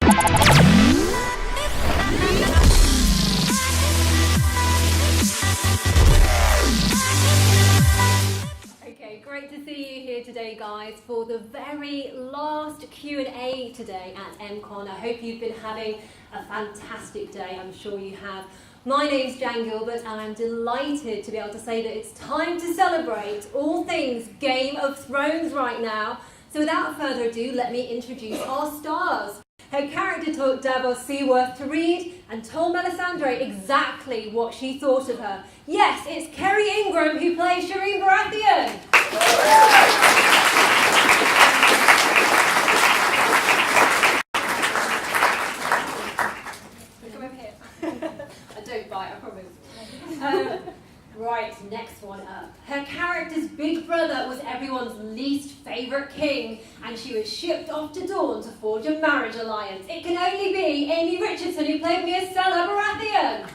Great to see you here today, guys, for the very last Q&A today at MCon. I hope you've been having a fantastic day. I'm sure you have. My name's Jan Gilbert, and I'm delighted to be able to say that it's time to celebrate all things Game of Thrones right now. So without further ado, let me introduce our stars. Her character taught Davos Seaworth to read and told Melisandre exactly what she thought of her. Yes, it's Kerry Ingram who plays Shireen Baratheon. Come over here. I don't bite, I promise. Right, next one up. Her character's big brother was everyone's least favourite king, and she was shipped off to Dawn to forge a marriage alliance. It can only be Amie Richardson, who played Myrcella Baratheon.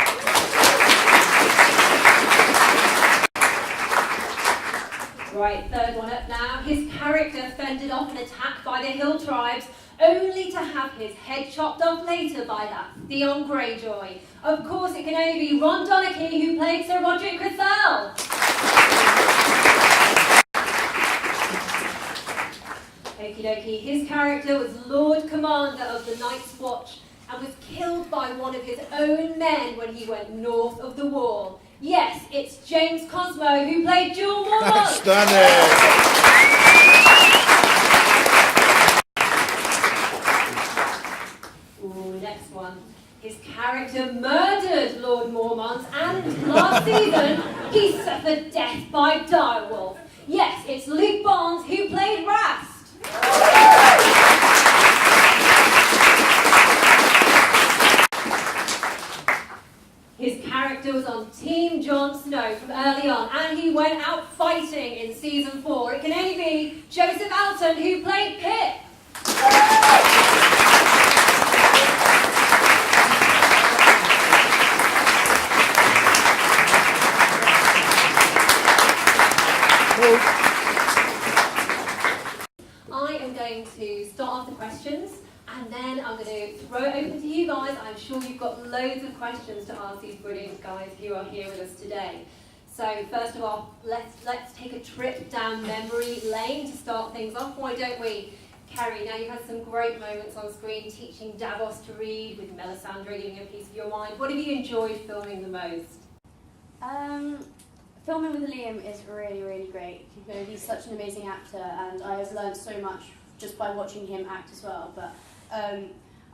Right, third one up now. His character fended off an attack by the Hill tribes, only to have his head chopped off later by that Theon Greyjoy. Of course, it can only be Donachie, who played Sir Roderick Cresswell. Okie dokie, his character was Lord Commander of the Night's Watch and was killed by one of his own men when he went north of the Wall. Yes, it's James Cosmo, who played Jewel Mormont. Stunning! Next one. His character murdered Lord Mormont, and last season he suffered death by direwolf. Yes, it's Luke Barnes, who played Rast. His character was on Team Jon Snow from early on, and he went out fighting in season 4. It can only be Josef Altin, who played Pip. I am going to start off the questions, and then I'm going to throw it open to you guys. I'm sure you've got loads of questions to ask these brilliant guys who are here with us today. So first of all, let's take a trip down memory lane to start things off, why don't we? Kerry, now you've had some great moments on screen teaching Davos to read, with Melisandre giving you a piece of your mind. What have you enjoyed filming the most? Filming with Liam is really, really great. You know, he's such an amazing actor, and I have learned so much just by watching him act as well. But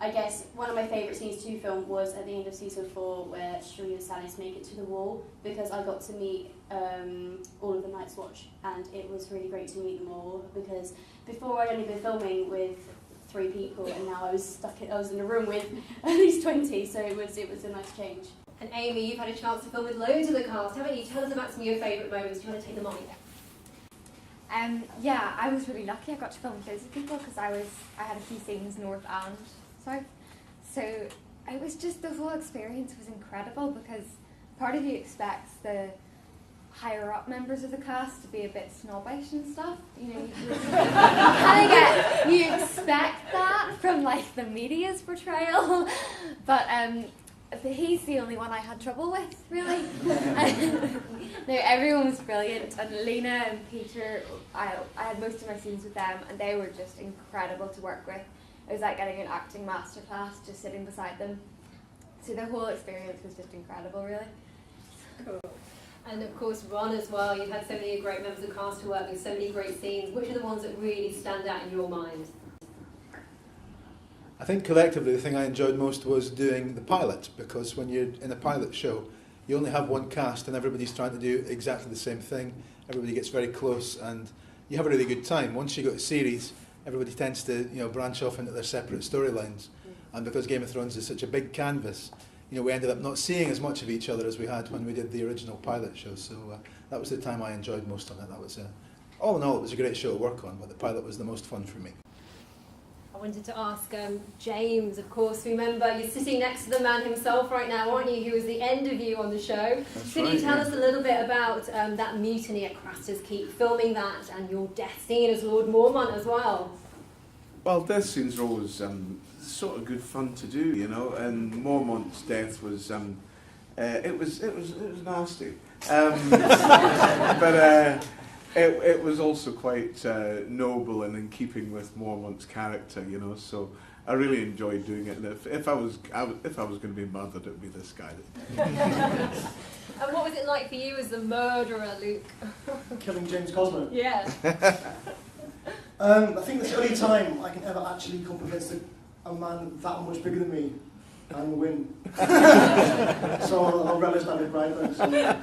I guess one of my favourite scenes to film was at the end of season 4, where Shireen and Stannis make it to the Wall, because I got to meet all of the Night's Watch, and it was really great to meet them all. Because before I'd only been filming with 3 people, and now I was in a room with at least 20, so it was a nice change. And Amie, you've had a chance to film with loads of the cast, haven't you? Tell us about some of your favourite moments. Do you want to take them on? Yeah, I was really lucky. I got to film with loads of people because I had a few scenes north and south. So it was just, the whole experience was incredible, because part of you expects the higher up members of the cast to be a bit snobbish and stuff. You know, you expect that from like the media's portrayal, but he's the only one I had trouble with, really. No, everyone was brilliant, and Lena and Peter, I had most of my scenes with them, and they were just incredible to work with. It was like getting an acting masterclass just sitting beside them. So the whole experience was just incredible, really. Cool. And of course, Ron as well. You've had so many great members of the cast to work with, so many great scenes. Which are the ones that really stand out in your mind? I think collectively the thing I enjoyed most was doing the pilot, because when you're in a pilot show, you only have one cast and everybody's trying to do exactly the same thing. Everybody gets very close and you have a really good time. Once you go to series, everybody tends to branch off into their separate storylines. And because Game of Thrones is such a big canvas, we ended up not seeing as much of each other as we had when we did the original pilot show. So that was the time I enjoyed most on it. That was all in all, it was a great show to work on, but the pilot was the most fun for me. I wanted to ask James, of course. Remember, you're sitting next to the man himself right now, aren't you, who was the end of you on the show. Can you tell us a little bit about that mutiny at Craster's Keep, filming that, and your death scene as Lord Mormont as well? Well, death scenes are always sort of good fun to do, you know. And Mormont's death was it was nasty, but it was also quite noble and in keeping with Mormont's character, you know. So I really enjoyed doing it. And if I was going to be murdered, it would be this guy. And what was it like for you as the murderer, Luke? Killing James Cosmo. Yeah. I think that's the only time I can ever actually come up against a man that much bigger than me and win. So I'll relish that bit right there.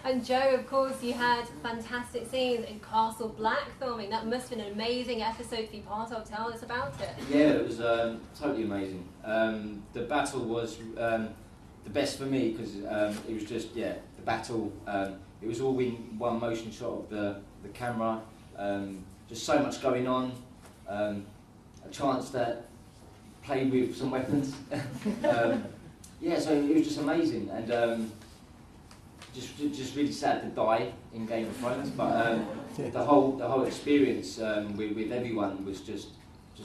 And Joe, of course, you had fantastic scenes in Castle Black filming. That must have been an amazing episode to be part of. Tell us about it. Yeah, it was totally amazing. The battle was the best for me because it was just, the battle. It was all in one motion shot of the camera. Just so much going on. A chance that played with some weapons. So it was just amazing. And just really sad to die in Game of Thrones, but the whole experience with everyone was just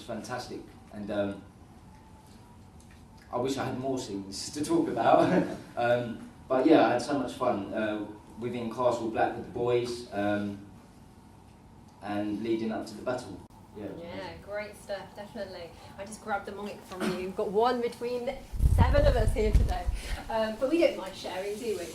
fantastic, and I wish I had more scenes to talk about. But yeah, I had so much fun within Castle Black with the boys, and leading up to the battle. Yeah, great stuff, definitely. I just grabbed the mic from you. We've got one between 7 of us here today, but we don't mind sharing, do we?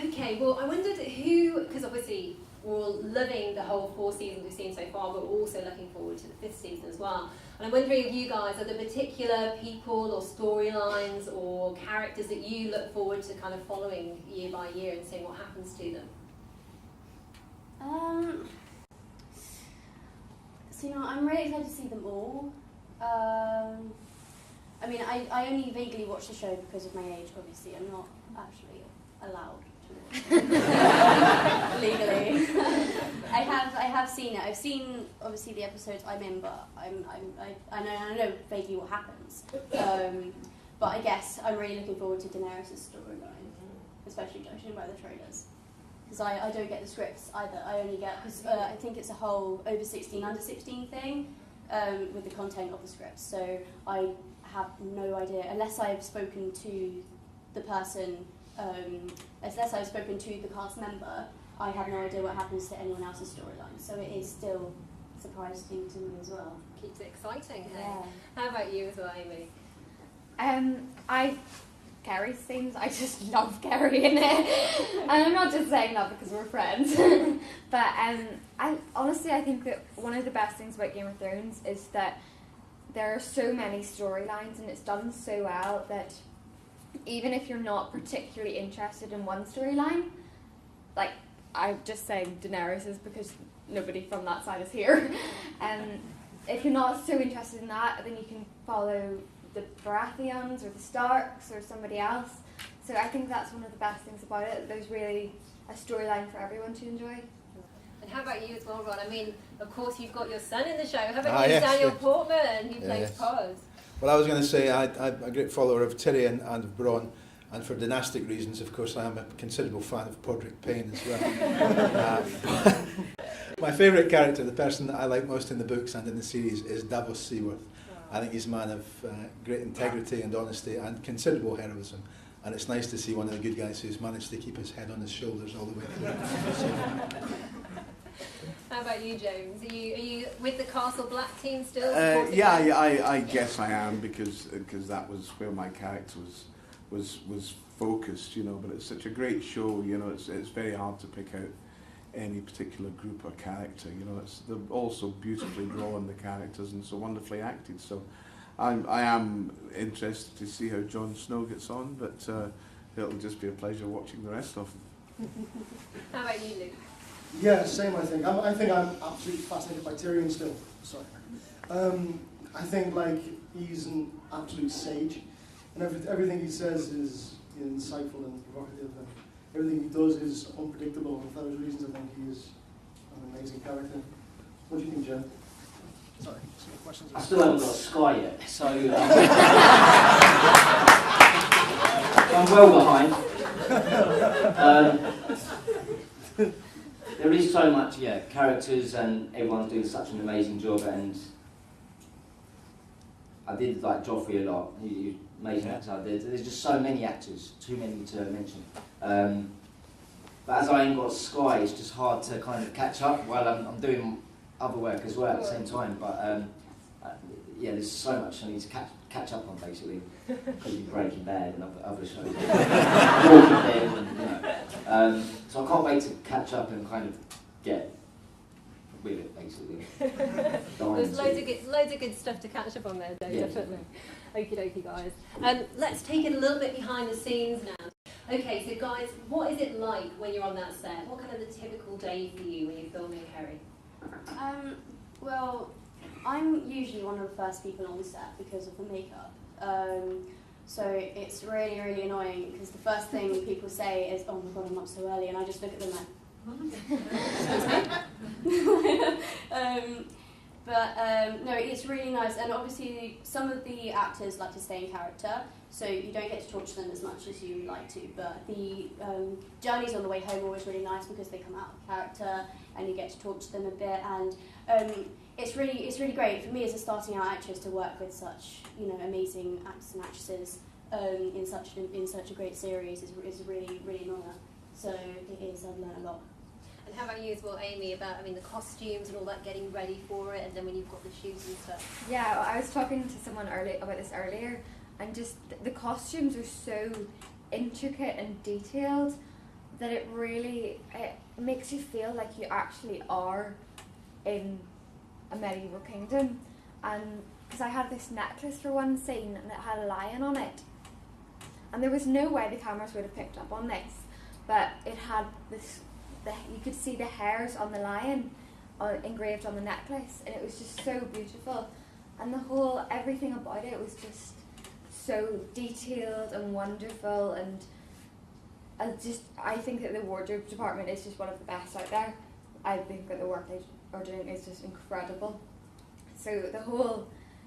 Okay, well, I wondered who, because obviously we're all loving the whole 4 seasons we've seen so far, but we're also looking forward to the 5th season as well. And I'm wondering if you guys, are there particular people or storylines or characters that you look forward to kind of following year by year and seeing what happens to them? So, I'm really excited to see them all. I mean, I only vaguely watch the show because of my age, obviously. I'm not actually allowed to legally. I have seen it. I've seen obviously the episodes I'm in, but I know vaguely what happens. But I guess I'm really looking forward to Daenerys' storyline, especially judging by the trailers. Because I don't get the scripts either. I only get, because I think it's a whole over 16, under 16 thing with the content of the scripts. So I have no idea, unless I've spoken to the person, unless I've spoken to the cast member, I have no idea what happens to anyone else's storyline. So it is still surprising to me as well. Keeps it exciting, hey? Yeah. How about you as well, Amy? Kerry's scenes, I just love Kerry in it. And I'm not just saying that because we're friends. But I think that one of the best things about Game of Thrones is that there are so many storylines and it's done so well that even if you're not particularly interested in one storyline, like I'm just saying Daenerys is because nobody from that side is here. If you're not so interested in that, then you can follow the Baratheons or the Starks or somebody else. So I think that's one of the best things about it. There's really a storyline for everyone to enjoy. And how about you as well, Ron? I mean, of course you've got your son in the show. How about you, Yes, Daniel yes. Portman, who plays Yes. Paz? Well, I was going to say I'm a great follower of Tyrion and of Bronn, and for dynastic reasons, of course, I am a considerable fan of Podrick Payne as well. My favourite character, the person that I like most in the books and in the series, is Davos Seaworth. I think he's a man of great integrity and honesty and considerable heroism, and it's nice to see one of the good guys who's managed to keep his head on his shoulders all the way through. How about you, James? Are you with the Castle Black team still? I guess I am because that was where my character was focused, you know. But it's such a great show, you know. It's very hard to pick out any particular group or character, you know. They're all so beautifully drawn, the characters, and so wonderfully acted. So I am interested to see how Jon Snow gets on, but it'll just be a pleasure watching the rest of them. How about you, Luke? Yeah, same. I think I'm absolutely fascinated by Tyrion still. Sorry. I think he's an absolute sage, and everything he says is insightful and provocative, and everything he does is unpredictable. And for those reasons, I think he is an amazing character. What do you think, Jen? Sorry, some questions. I still haven't got Sky yet, so I'm well behind. There is so much, characters, and everyone's doing such an amazing job, and I did like Joffrey a lot. He's amazing actor. There's just so many actors, too many to mention. But as I ain't got Sky, it's just hard to kind of catch up while I'm doing other work as well at the same time. But yeah, there's so much I need to catch up on basically. Could be Breaking Bad and other shows. Walking Dead, and, you know. So I can't wait to catch up and kind of get with it basically. There's loads of good stuff to catch up on there, Joe, definitely. Okie dokie, guys. Let's take it a little bit behind the scenes now. Okay, so guys, what is it like when you're on that set? What kind of the typical day for you when you're filming Kerry? Well, I'm usually one of the first people on the set because of the makeup. So it's really, really annoying because the first thing people say is, "Oh my god, I'm up so early," and I just look at them like, no, it's really nice, and obviously some of the actors like to stay in character, so you don't get to talk to them as much as you like to, but the journeys on the way home are always really nice because they come out of character and you get to talk to them a bit, and it's really great for me as a starting out actress to work with such amazing actors and actresses in such a great series is really an honour. So it is. I've learned a lot. And how about you as well, Amy, about the costumes and all that, getting ready for it, and then when you've got the shoots and stuff? Yeah, well, I was talking to someone about this earlier, and just the costumes are so intricate and detailed that it makes you feel like you actually are in a medieval kingdom. And because I had this necklace for one scene and it had a lion on it, and there was no way the cameras would have picked up on this, but it had this. You could see the hairs on the lion engraved on the necklace, and it was just so beautiful, and everything about it was just so detailed and wonderful, and I think that the wardrobe department is just one of the best out there. I think that the work they are doing is just incredible. So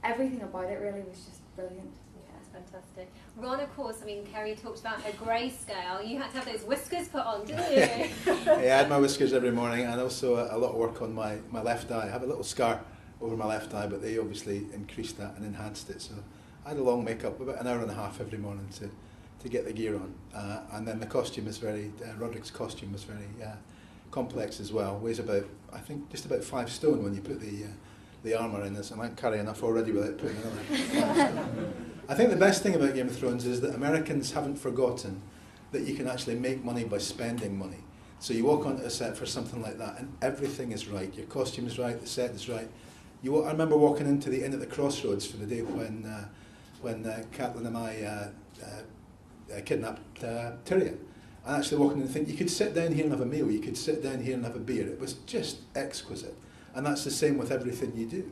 everything about it really was just brilliant. Fantastic. Ron, of course, Kerry talked about her grayscale. You had to have those whiskers put on, didn't you? Yeah, I had my whiskers every morning, and also a lot of work on my left eye. I have a little scar over my left eye, but they obviously increased that and enhanced it. So I had a long makeup, about an hour and a half every morning to get the gear on. And then the costume is Roderick's costume was very complex as well. Weighs just about 5 stone when you put the armour in this. I might carry enough already without putting another 5 stone. I think the best thing about Game of Thrones is that Americans haven't forgotten that you can actually make money by spending money. So you walk onto a set for something like that and everything is right. Your costume is right, the set is right. I remember walking into the Inn at the Crossroads for the day when Catelyn and I kidnapped Tyrion. And actually walking in and thinking, you could sit down here and have a meal, you could sit down here and have a beer. It was just exquisite. And that's the same with everything you do.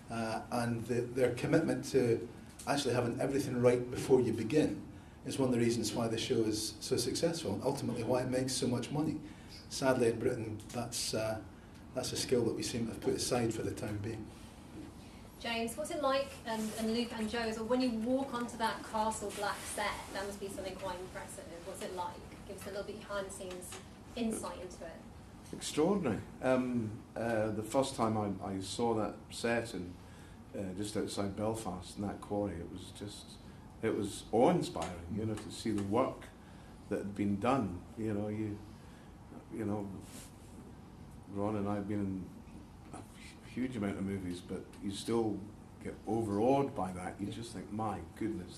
And their commitment to actually having everything right before you begin is one of the reasons why the show is so successful, and ultimately why it makes so much money. Sadly in Britain, that's a skill that we seem to have put aside for the time being. James, what's it like, and Luke and Joe, so when you walk onto that Castle Black set, that must be something quite impressive. What's it like? Give us a little bit behind the scenes insight into it. Extraordinary. The first time I saw that set in just outside Belfast in that quarry, it was awe-inspiring, to see the work that had been done. Ron and I have been in a huge amount of movies, but you still get overawed by that. You just think, my goodness,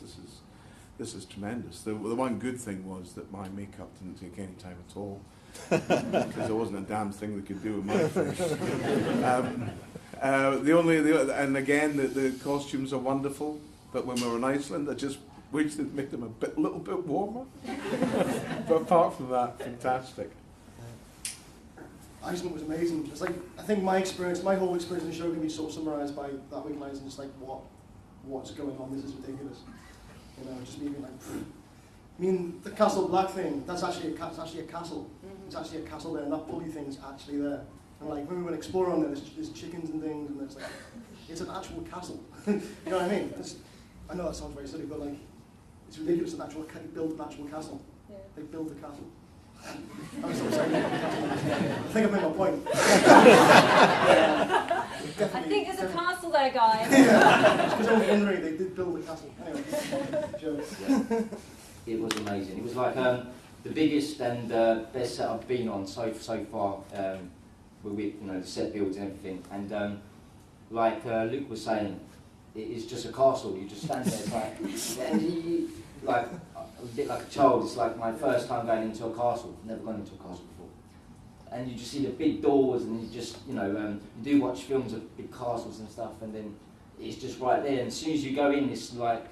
this is tremendous. The one good thing was that my makeup didn't take any time at all, because there wasn't a damn thing they could do with my face. And again, the costumes are wonderful, but when we were in Iceland, I just wish they'd make them a little bit warmer. But apart from that, fantastic. Iceland was amazing. It's like, I think my whole experience in the show can be sort of summarised by that week in Iceland. Just like, what's going on? This is ridiculous. Just me being like, the Castle Black thing. That's actually a castle. Mm-hmm. It's actually a castle there, and that pulley thing's actually there. And like when we went exploring on there, there's chickens and things, and it's like, it's an actual castle. You know what I mean? I know that sounds very silly, but like, it's ridiculous that build an actual castle. Yeah. They build the castle. I'm so excited. I think I've made my point. I think there's a castle there, guys. Because I was wondering, they did build a castle. Anyway, jokes. Yeah. It was amazing. It was like the biggest and best set I've been on so far. With the set builds and everything. And like Luke was saying, it is just a castle. You just stand there, it's like, and you, like a bit like a child. It's like my first time going into a castle. I've never gone into a castle before. And you just see the big doors, and you just, you do watch films of big castles and stuff, and then it's just right there. And as soon as you go in, it's like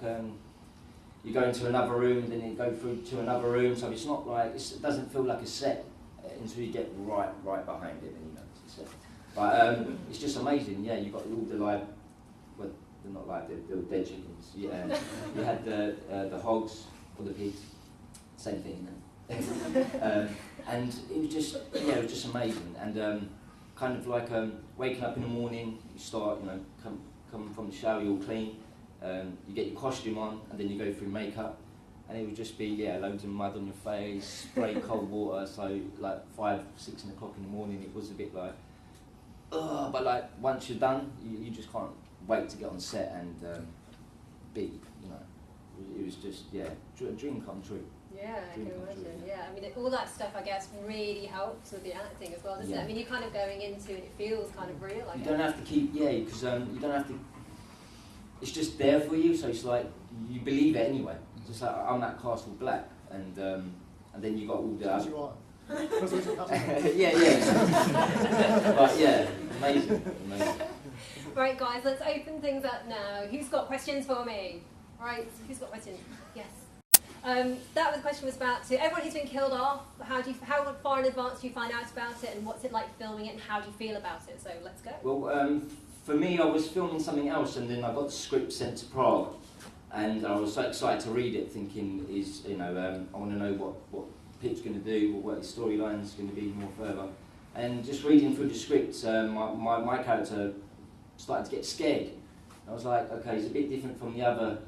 you go into another room, and then you go through to another room. So it's not like it doesn't feel like a set until you get right behind it, and it's a set. But it's just amazing. Yeah, you got all the live. Well, they're not live. They're dead chickens. Yeah, you had the hogs or the pigs. Same thing. And it was just amazing, and kind of like waking up in the morning, you start, come from the shower, you're all clean, you get your costume on, and then you go through makeup, and it would just be loads of mud on your face, spray cold water, so like 5, 6 o'clock in the morning, it was a bit like, ugh, but like once you're done, you just can't wait to get on set and be, it was just a dream come true. Yeah, I can imagine. Yeah, I mean, all that stuff, I guess, really helps with the acting as well, doesn't it? I mean, you're kind of going into it, it feels kind of real, I guess. You don't have to keep, because you don't have to, it's just there for you, so it's like, you believe it anyway. It's just like, I'm at Castle Black, and then you got all the... As you are. But amazing. Right, guys, let's open things up now. Who's got questions for me? Right, who's got questions? Yes. That question was about, so everyone who's been killed off, how far in advance do you find out about it, and what's it like filming it, and how do you feel about it? So let's go. Well, for me, I was filming something else, and then I got the script sent to Prague, and I was so excited to read it, thinking, I want to know what Pip's going to do, or what his storyline's going to be more further. And just reading through the script, my character started to get scared. I was like, okay, he's a bit different from the other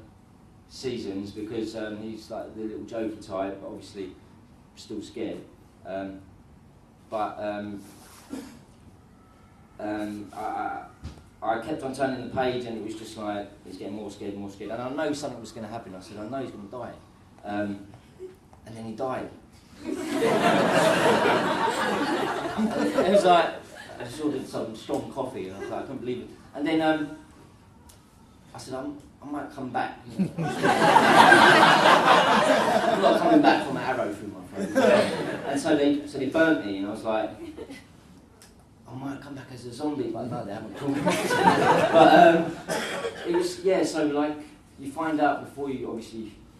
seasons, because he's like the little jokey type, but obviously still scared. I kept on turning the page, and it was just like, he's getting more scared, and I know something was going to happen. I said, I know he's going to die. And then he died. It was like, I just ordered some strong coffee, and I was like, I couldn't believe it. And then I said, I might come back. I'm not coming back from an arrow through my throat. And so they burnt me, and I was like, I might come back as a zombie, but no, they haven't called me. But it was, so like, you find out before you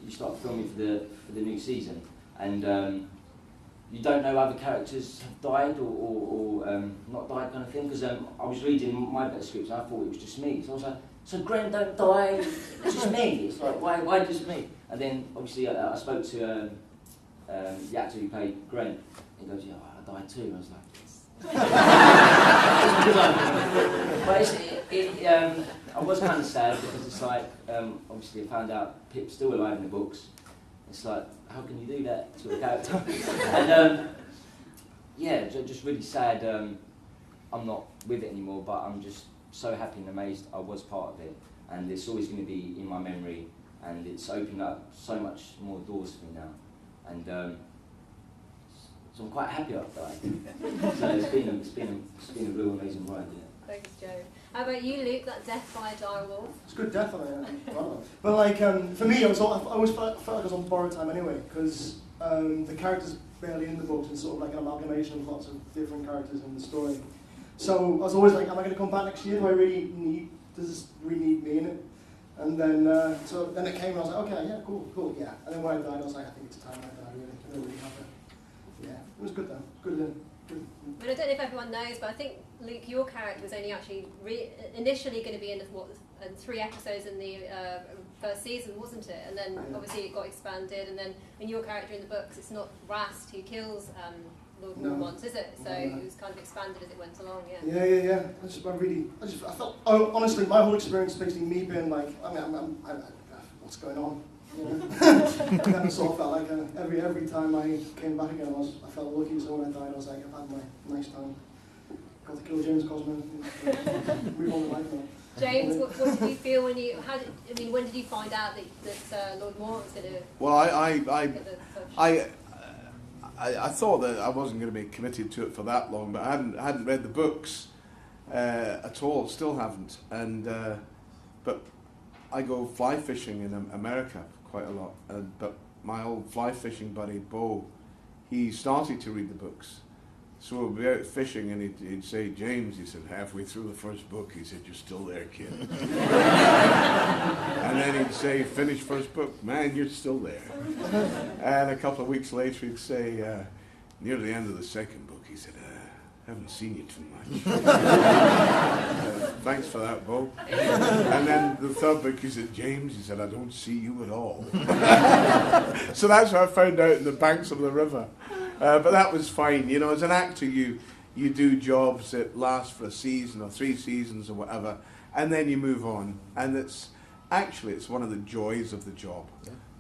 start filming for the new season, and you don't know other characters have died or not died kind of thing, because I was reading my bit of scripts and I thought it was just me. So I was like, so Gren don't die, it's just me. It's like, why just me? And then obviously I spoke to the actor who played Gren. He goes, yeah, I died too. And I was like, but I was kind of sad, because it's like, obviously I found out Pip's still alive in the books. It's like, how can you do that to a character? And just really sad. I'm not with it anymore, but I'm just so happy and amazed I was part of it, and it's always going to be in my memory, and it's opened up so much more doors for me now, and so I'm quite happy I've died. So it's been a real amazing ride. Yeah. Thanks, Joe. How about you, Luke? That death by a dire wolf. It's a good death, but like for me, I always felt like I was on borrowed time anyway, because the characters barely in the books, and sort of like an amalgamation of lots of different characters in the story. So I was always like, am I going to come back next year? Does this really need me in it? And then then it came, and I was like, okay, yeah, cool, yeah. And then when I died, I was like, I think it's time I died, really. I don't really have it. Yeah, it was good though. Good. But I don't know if everyone knows, but I think, Luke, your character was only actually initially going to be in 3 episodes in the first season, wasn't it? And then obviously it got expanded, and then in your character in the books, it's not Rast who kills Lord Mormont, is it? So it was kind of expanded as it went along, yeah. Yeah. I felt, honestly, my whole experience basically me being like, what's going on? You know? And then I sort of felt like every time I came back again, I felt lucky. So when I died, I was like, I've had my nice time. got to kill James Cosmo. Move on with life now. James, what did you feel when you? When did you find out that Lord Moore was going to? Well, get the push? I thought that I wasn't going to be committed to it for that long, but I hadn't read the books at all. Still haven't. And but I go fly fishing in America quite a lot. But my old fly fishing buddy Bo, he started to read the books. So we'd be out fishing, and he'd say, "James," he said, halfway through the first book, he said, "You're still there, kid." And then he'd say, "Finish first book, man, you're still there." And a couple of weeks later, he'd say, near the end of the second book, he said, "Haven't seen you too much." Thanks for that, Bo. And then the third book, he said, "James," he said, "I don't see you at all." So that's what I found out in the banks of the river. But that was fine. You know, as an actor, you do jobs that last for a season or 3 seasons or whatever, and then you move on. And it's one of the joys of the job,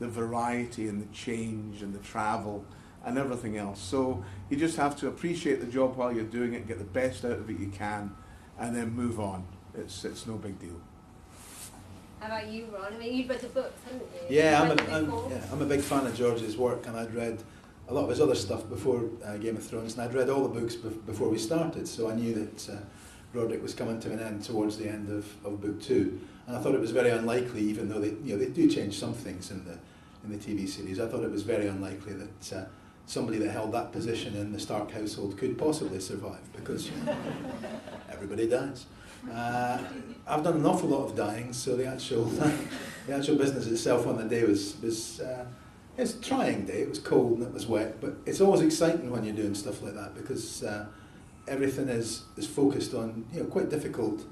the variety and the change and the travel and everything else. So you just have to appreciate the job while you're doing it, get the best out of it you can, and then move on. It's no big deal. How about you, Ron? I mean, you've read the books, haven't you? Yeah, You've I'm a big fan of George's work, and I'd read a lot of his other stuff before Game of Thrones, and I'd read all the books before we started, so I knew that Roderick was coming to an end towards the end of book 2, and I thought it was very unlikely, even though they do change some things in the TV series. I thought it was very unlikely that somebody that held that position in the Stark household could possibly survive, because everybody dies. I've done an awful lot of dying, so the actual business itself on the day was it's a trying day. It was cold and it was wet, but it's always exciting when you're doing stuff like that, because everything is focused on quite difficult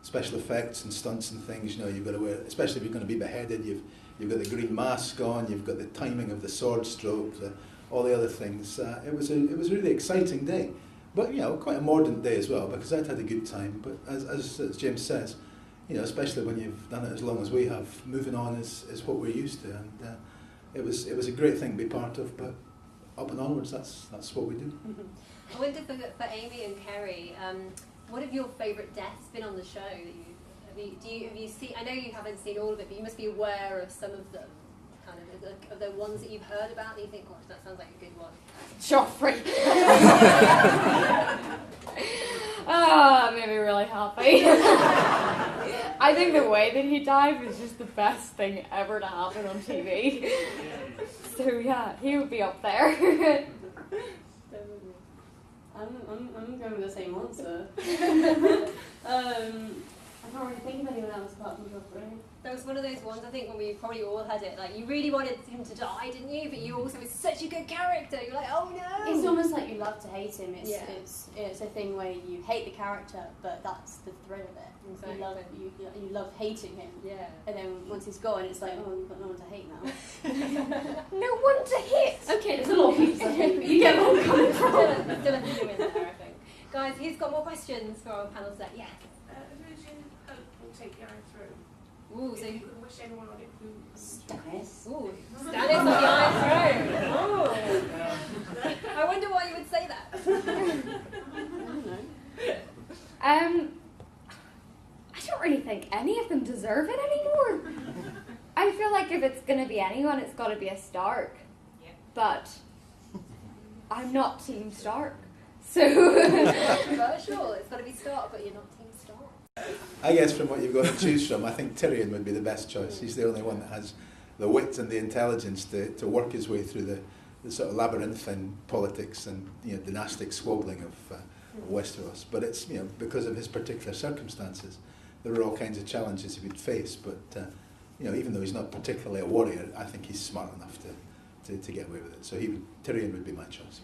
special effects and stunts and things. You've got to wear, especially if you're going to be beheaded. You've got the green mask on. You've got the timing of the sword stroke, all the other things. It was a really exciting day, but quite a mordant day as well, because I'd had a good time. But as James says, especially when you've done it as long as we have, moving on is what we're used to, and it was a great thing to be part of. But up and onwards, that's what we do. I wonder for Amie and Kerry, what have your favourite deaths been on the show? Have you seen? I know you haven't seen all of it, but you must be aware of some of them. Kind of the ones that you've heard about, and you think, "Gosh, that sounds like a good one." Joffrey. That made me really happy. I think the way that he died was just the best thing ever to happen on TV. So yeah, he would be up there. I'm going with the same answer. I can't really think of anyone else apart from Joffrey. That was one of those ones, I think, when we probably all had it. Like, you really wanted him to die, didn't you? But you also was such a good character. You're like, oh no! It's almost like you love to hate him. Yeah. It's a thing where you hate the character, but that's the thrill of it. Exactly. You love hating him. Yeah. And then once he's gone, it's like, oh, we've got no one to hate now. No one to hit. Okay, there's a lot of people to hate, but you get where I'm coming from. Still a few in there, I think. Guys, who's got more questions for our panel today? Yeah. Who's in hope will take the iron through? Ooh, so If you could wish anyone on it who... Stannis. Ooh, Stannis on the Iron Throne. Oh. I wonder why you would say that. I don't know. I don't really think any of them deserve it anymore. I feel like if it's going to be anyone, it's got to be a Stark. Yeah. But I'm not Team Stark. So Controversial. It's got to be Stark, but you're not Team Stark. I guess from what you've got to choose from, I think Tyrion would be the best choice. He's the only one that has the wit and the intelligence to work his way through the sort of labyrinthine politics and dynastic squabbling of Westeros. But it's because of his particular circumstances, there are all kinds of challenges he would face. But even though he's not particularly a warrior, I think he's smart enough to get away with it. So Tyrion would be my choice.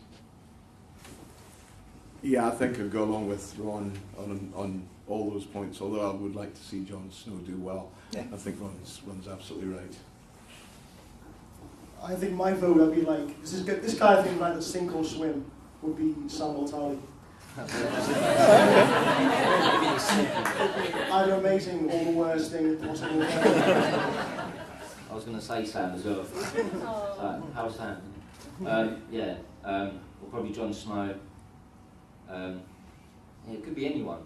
Yeah, I think I'd go along with Ron on all those points, although I would like to see Jon Snow do well. Yeah. I think Ron's absolutely right. I think my vote would be like, this guy I think like the sink or swim would be Samuel Tarly. Either amazing or the worst thing possible. I was going to say Sam as well. Oh. How's Sam? Well, probably Jon Snow. it could be anyone,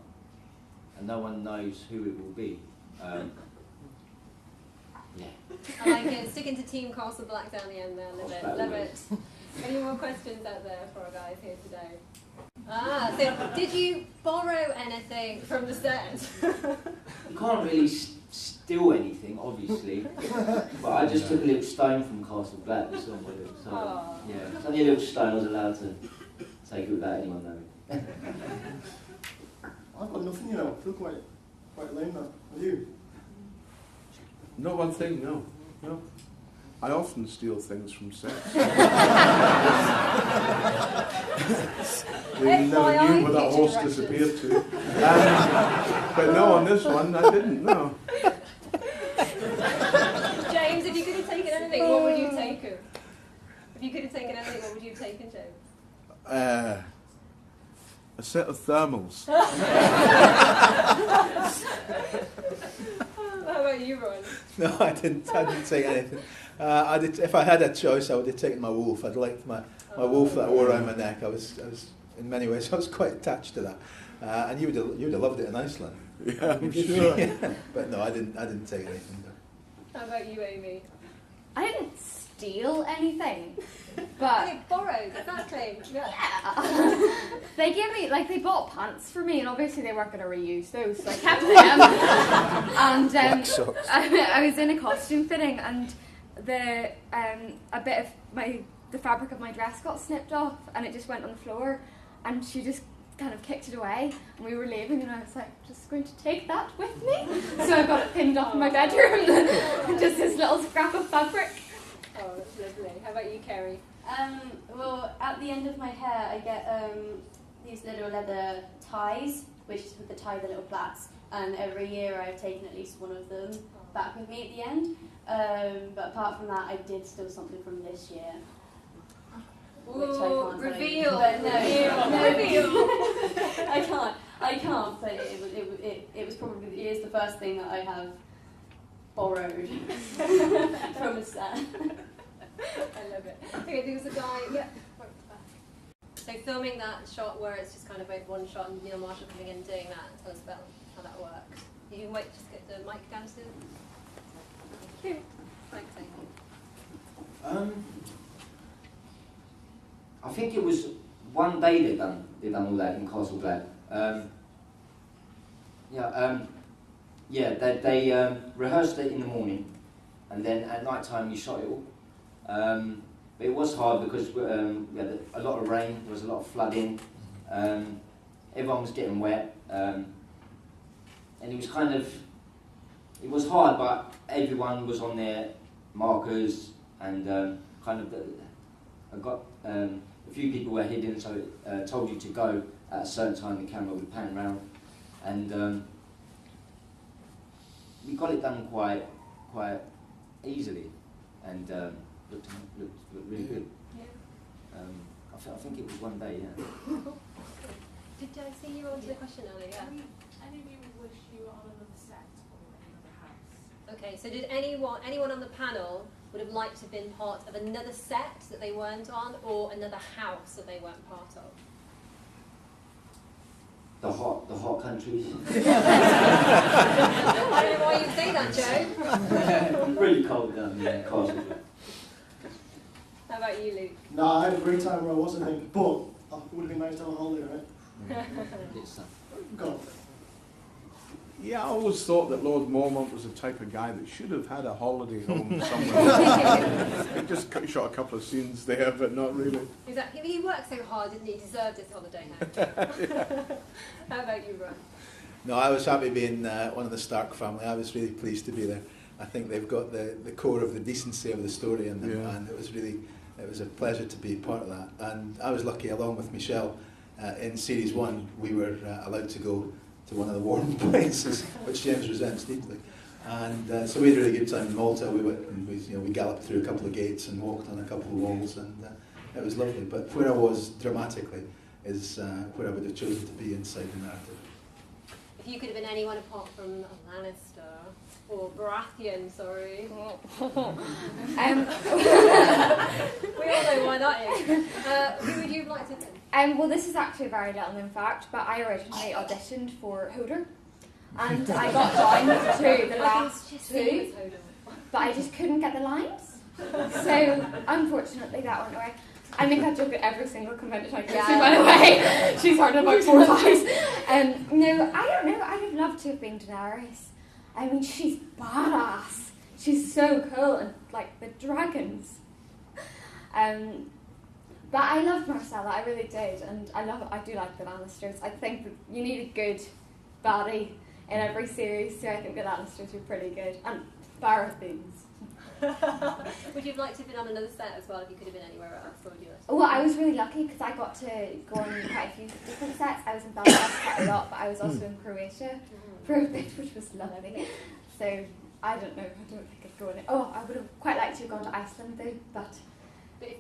and no one knows who it will be. Yeah. I like it. Sticking to Team Castle Black down the end there. Love it. Love it. Any more questions out there for our guys here today? So did you borrow anything from the set? You can't really steal anything, obviously, but I just took a little stone from Castle Black or somewhere. So yeah, it's only a little stone. I was allowed to take it without anyone knowing. I've got nothing, you know. I feel quite lame now. With you? No one thing, no. I often steal things from sets. We never knew where that horse disappeared to. But no, on this one, I didn't, no. James, if you could have taken anything, what would you have taken? If you could have taken anything, what would you have taken, James? A set of thermals. How about you, Ron? No, I didn't take anything. If I had a choice, I would have taken my wolf. I'd liked my wolf that I wore around my neck. I was in many ways, I was quite attached to that. And you would have loved it in Iceland. Yeah, I'm sure. Yeah. But no, I didn't take anything. How about you, Amie? I didn't steal anything, but They borrowed, exactly. yeah. They gave me, like, they bought pants for me, and obviously they weren't going to reuse those, so I kept them. And Black socks. I was in a costume fitting, and a bit of the fabric of my dress got snipped off, and it just went on the floor, and she just kind of kicked it away, and we were leaving, and I was like, just going to take that with me. So I got it pinned up in my bedroom, just this little scrap of fabric. Oh, that's lovely. How about you, Kerry? Well, at the end of my hair, I get these little leather ties, which is with the little plaits. And every year I've taken at least one of them back with me at the end. But apart from that, I did steal something from this year. Which I can't reveal. But no, Reveal. I can't. But it was probably it is the first thing that I have borrowed from a set. I love it. Okay, there was a guy. Yeah. So filming that shot where it's just kind of like one shot and Neil Marshall coming in and doing that. Tell us about how that works. You can wait, just get the mic downstairs. Thanks, Amy. I think it was one day they done all that in Castle Black. They rehearsed it in the morning, and then at night time you shot it all. But it was hard because we had a lot of rain, there was a lot of flooding, everyone was getting wet, and it was hard, but everyone was on their markers, and I got a few people were hidden, so it told you to go at a certain time, the camera would pan round, and we got it done quite easily, and looked really good. Yeah. I think it was one day, yeah. Did I see you answer the question earlier? Yeah. Any of you wish you were on another set or another house? Okay, so did anyone on the panel would have liked to have been part of another set that they weren't on, or another house that they weren't part of? The hot countries. I don't know why you say that, Joe. Really cold down there, Castle. How about you, Luke? No, I had a great time where I was, I think, but it would have been nice to have a holiday, right? Go on. Yeah, I always thought that Lord Mormont was the type of guy that should have had a holiday home somewhere. He just shot a couple of scenes there, but not really. Exactly. He worked so hard, didn't he? He deserved his holiday home. How about you, Ron? No, I was happy being one of the Stark family. I was really pleased to be there. I think they've got the core of the decency of the story in them, and it was a pleasure to be part of that. And I was lucky, along with Michelle, in Series 1, we were allowed to go to one of the warm places, which James resents deeply. And so we had a really good time in Malta. We went and we galloped through a couple of gates and walked on a couple of walls, and it was lovely. But where I was dramatically is where I would have chosen to be inside the narrative. If you could have been anyone apart from a Lannister or Baratheon, sorry. We all know why, not you? Who would you have liked to have been? Well, this is actually a very little known fact, but I originally auditioned for Hodor, and I got down to the last two, but I just couldn't get the lines. So, unfortunately, that went away. I make that joke at every single convention I go to, by the way. She's heard it about 4 times. No, I don't know. I'd have loved to have been Daenerys. I mean, she's badass. She's so cool, and like the dragons. But I loved Marcella, I really did, and I do like the Lannisters. I think that you need a good baddie in every series, so I think the Lannisters were pretty good. And Baratheons. Would you have liked to have been on another set as well if you could have been anywhere else? Or would you like to? Well, I was really lucky because I got to go on quite a few different sets. I was in Belfast quite a lot, but I was also in Croatia for a bit, which was lovely. So I don't know, I don't think I'd go in it. Oh, I would have quite liked to have gone to Iceland though, but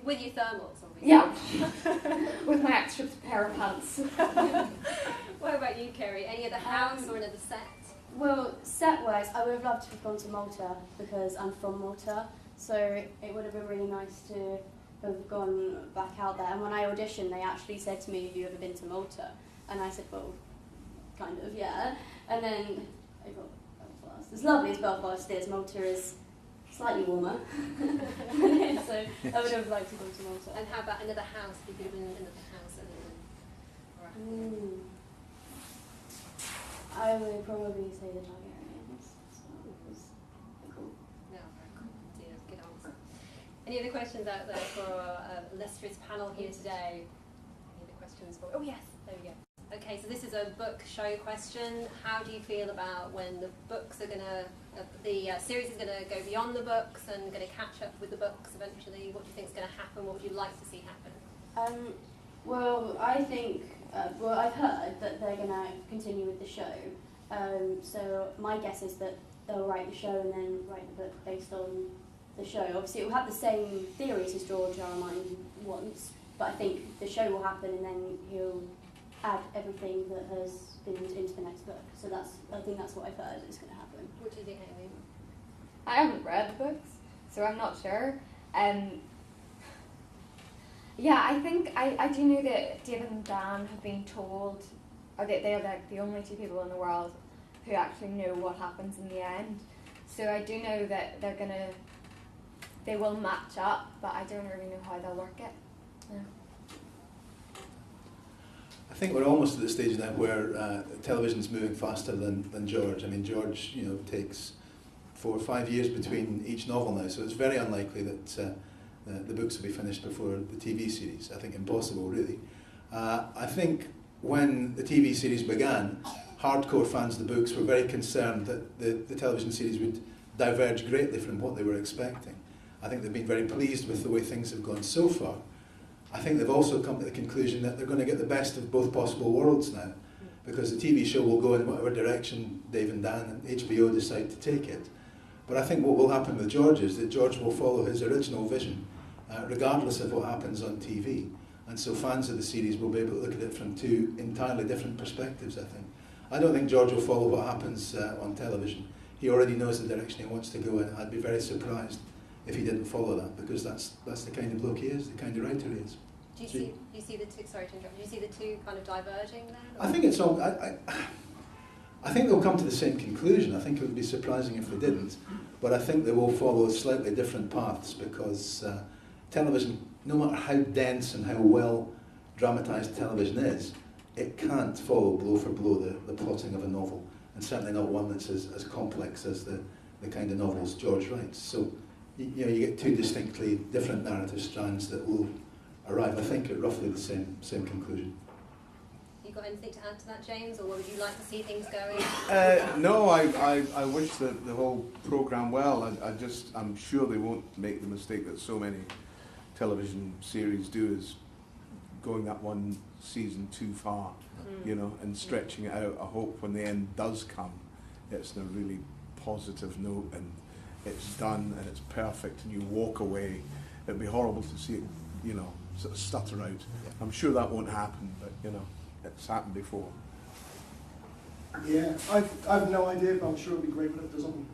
with your thermals, obviously. yeah, with my extra pair of pants. What about you, Kerry? Any other house or another set? Well, set-wise, I would have loved to have gone to Malta because I'm from Malta, so it would have been really nice to have gone back out there. And when I auditioned, they actually said to me, "Have you ever been to Malta?" And I said, "Well, kind of, yeah." And then I got Belfast. As lovely as Belfast is, Malta is slightly warmer. So I would have liked to go to Malta. And how about another house? If you could have been in another house other than I would probably say the Targaryens. So it was cool. No, very cool. Yeah, good answer. Any other questions out there for our illustrious panel here today? Any other questions for? Oh yes, there we go. Okay, so this is a book show question. How do you feel about when the books are gonna, the series is gonna go beyond the books and gonna catch up with the books eventually? What do you think is gonna happen? What would you like to see happen? Well, I think, I've heard that they're going to continue with the show. So my guess is that they'll write the show and then write the book based on the show. Obviously, it will have the same theories as George R. R. Martin wants, but I think the show will happen and then he'll add everything that has been into the next book. So I think that's what I've heard is going to happen. What do you think, Amie? I haven't read the books, so I'm not sure. Yeah, I think I do know that David and Dan have been told, or that they are like the only 2 people in the world who actually know what happens in the end. So I do know that they will match up, but I don't really know how they'll work it. Yeah. I think we're almost at the stage now where television's moving faster than George. I mean, George, takes 4 or 5 years between each novel now, so it's very unlikely that the books will be finished before the TV series. I think impossible, really. I think when the TV series began, hardcore fans of the books were very concerned that the television series would diverge greatly from what they were expecting. I think they've been very pleased with the way things have gone so far. I think they've also come to the conclusion that they're going to get the best of both possible worlds now, because the TV show will go in whatever direction Dave and Dan and HBO decide to take it. But I think what will happen with George is that George will follow his original vision, regardless of what happens on TV. And so fans of the series will be able to look at it from 2 entirely different perspectives, I think. I don't think George will follow what happens on television. He already knows the direction he wants to go in. I'd be very surprised if he didn't follow that, because that's the kind of bloke he is, the kind of writer he is. Do you see the two? Sorry to interrupt. Do you see the 2 kind of diverging then? Or? I think it's all. I think they'll come to the same conclusion. I think it would be surprising if they didn't, but I think they will follow slightly different paths, because television, no matter how dense and how well dramatised television is, it can't follow blow for blow the plotting of a novel, and certainly not one that's as complex as the kind of novels George writes. So you get 2 distinctly different narrative strands that will arrive, I think, at roughly the same conclusion. You got anything to add to that, James, or where would you like to see things going? No, I wish the whole programme well. I'm sure they won't make the mistake that so many television series do, is going that one season too far, and stretching it out. I hope when the end does come, it's on a really positive note and it's done and it's perfect and you walk away. It'd be horrible to see it, sort of stutter out. Yeah. I'm sure that won't happen, but it's happened before. Yeah, I've no idea, but I'm sure it'll be great when it doesn't.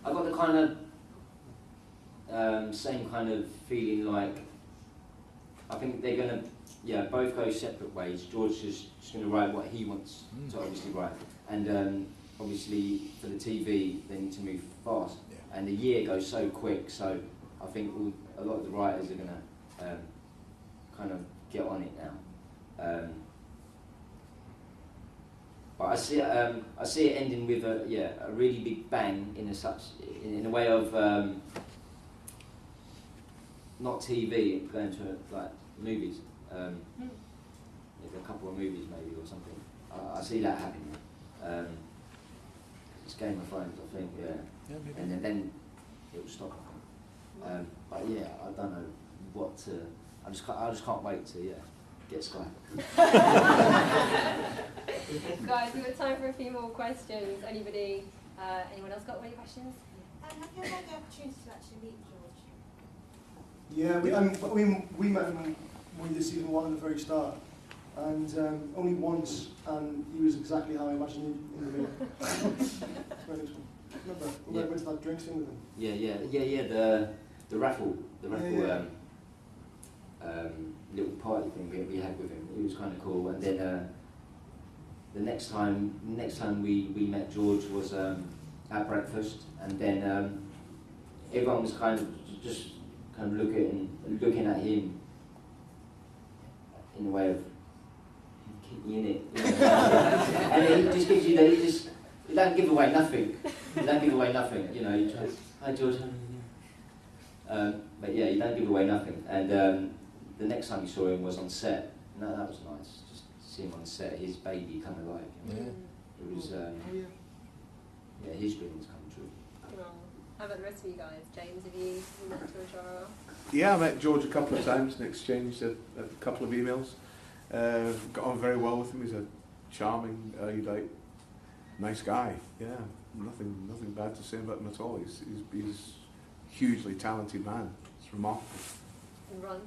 I've got the kind of same kind of feeling. Like I think they're gonna both go separate ways. George is just gonna write what he wants to obviously write, and obviously for the TV they need to move fast, and the year goes so quick. So I think a lot of the writers are gonna kind of get on it now. But I see it ending with a really big bang in a way of not TV, going to like movies. A couple of movies maybe or something. I see that happening. It's Game of Thrones, I think, maybe. And then it will stop. But yeah, I don't know what to. I just can't wait to get Sky. Guys, we've got time for a few more questions. Anyone else got any questions? Have you had the opportunity to actually meet George? Yeah, we met him when we did season 1 at the very start, and only once, and he was exactly how I imagined him in the video. Remember, we went to that drinks thing with him. Yeah. The raffle, little party thing we had with him. It was kind of cool. And then the next time we met George was at breakfast, and then everyone was kind of looking at him in a way of keep you in it, you know? And then he just gives you that. You don't give away nothing. You know. You try, hi George. But yeah, you don't give away nothing. And the next time you saw him was on set. No, that was nice. Just to see him on set, his baby come alive. You know? It was his dreams come true. How about the rest of you guys? James, have you met George R.R.? Yeah, I met George a couple of times and exchanged a couple of emails. Got on very well with him. He's a charming, erudite, nice guy. Yeah, nothing bad to say about him at all. He's a hugely talented man. It's remarkable. And Ron?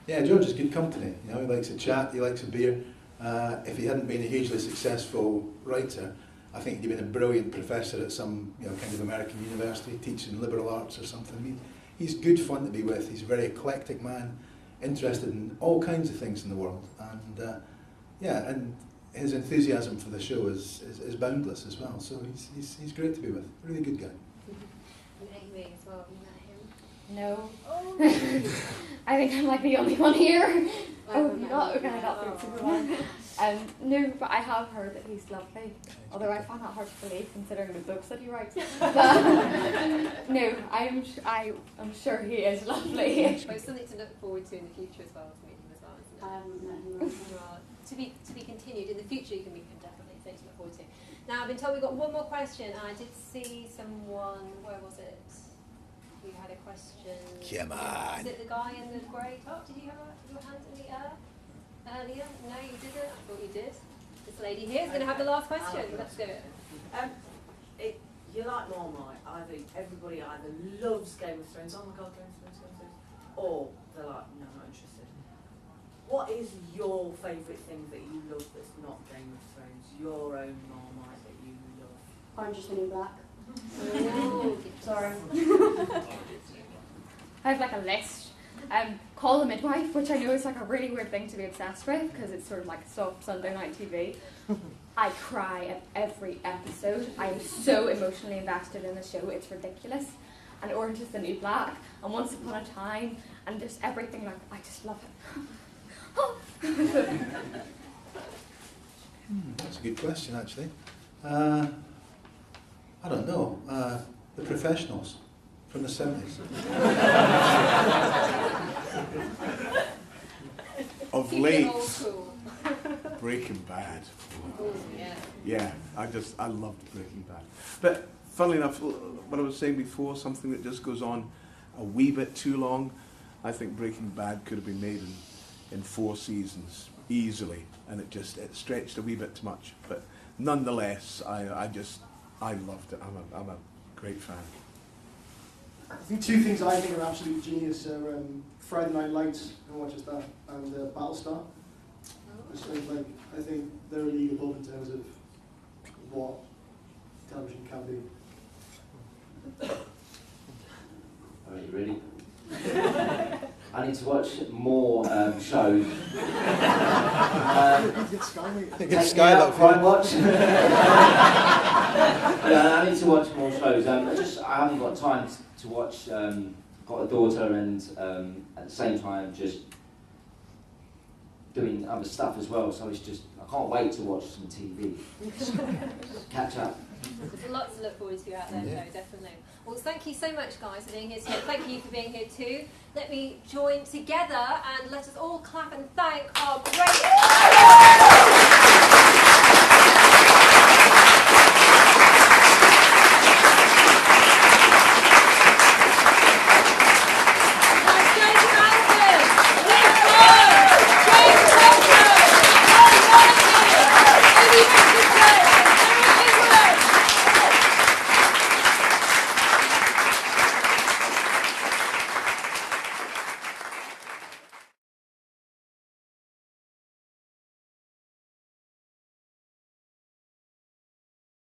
Yeah, George is good company. You know, he likes a chat, he likes a beer. If he hadn't been a hugely successful writer, I think he'd been a brilliant professor at some kind of American university, teaching liberal arts or something. I mean, he's good fun to be with. He's a very eclectic man, interested in all kinds of things in the world, and and his enthusiasm for the show is boundless as well. So he's great to be with. Really good guy. And Amie as well. Have you met him? No. Oh. I think I'm like the only one here. Oh, you're not? Okay, that's the one. No, but I have heard that he's lovely. Although I find that hard to believe considering the books that he writes. But no, I'm sure he is lovely. Well, it's something to look forward to in the future as well, to meet him as well, isn't it? I haven't met him. Well, to be continued. In the future you can meet him definitely, something to look forward to. Now I've been told we've got one more question, and I did see someone, where was it? Who had a question. Come on. Is it the guy in the grey top? Did you have your hand in the air earlier? No, you didn't? I thought you did. This lady here is going to have the last question. Let's do it. You like Marmite. Everybody either loves Game of Thrones, oh my god, Game of Thrones, or they're like, no, I'm not interested. What is your favourite thing that you love that's not Game of Thrones? Your own Marmite that you love? Orange is the New Black. Oh, Sorry. I have like a list. Call the Midwife, which I know is like a really weird thing to be obsessed with because it's sort of like soft Sunday night TV. I cry at every episode. I am so emotionally invested in the show, it's ridiculous. And Orange is the New Black, and Once Upon a Time, and just everything, like, I just love it. That's a good question, actually. I don't know. The Professionals from the 70s. Of keep it late, old school. Breaking Bad. Oh, yeah. Yeah, I loved Breaking Bad. But funnily enough, what I was saying before, something that just goes on a wee bit too long, I think Breaking Bad could have been made in 4 seasons easily, and it stretched a wee bit too much. But nonetheless, I loved it. I'm a great fan. I think 2 things I think are absolute genius are Friday Night Lights, and watches that, and Battlestar. I think they're a league above in terms of what television can be. watch more shows. Get Sky that Prime Watch. I need to watch more shows. I haven't got time to watch. Got a daughter, and at the same time just doing other stuff as well. So it's just I can't wait to watch some TV. Catch up. There's lots to look forward to out there, Joe, definitely. Well, thank you so much, guys, for being here today. Thank you for being here too. Let me join together and let us all clap and thank our great...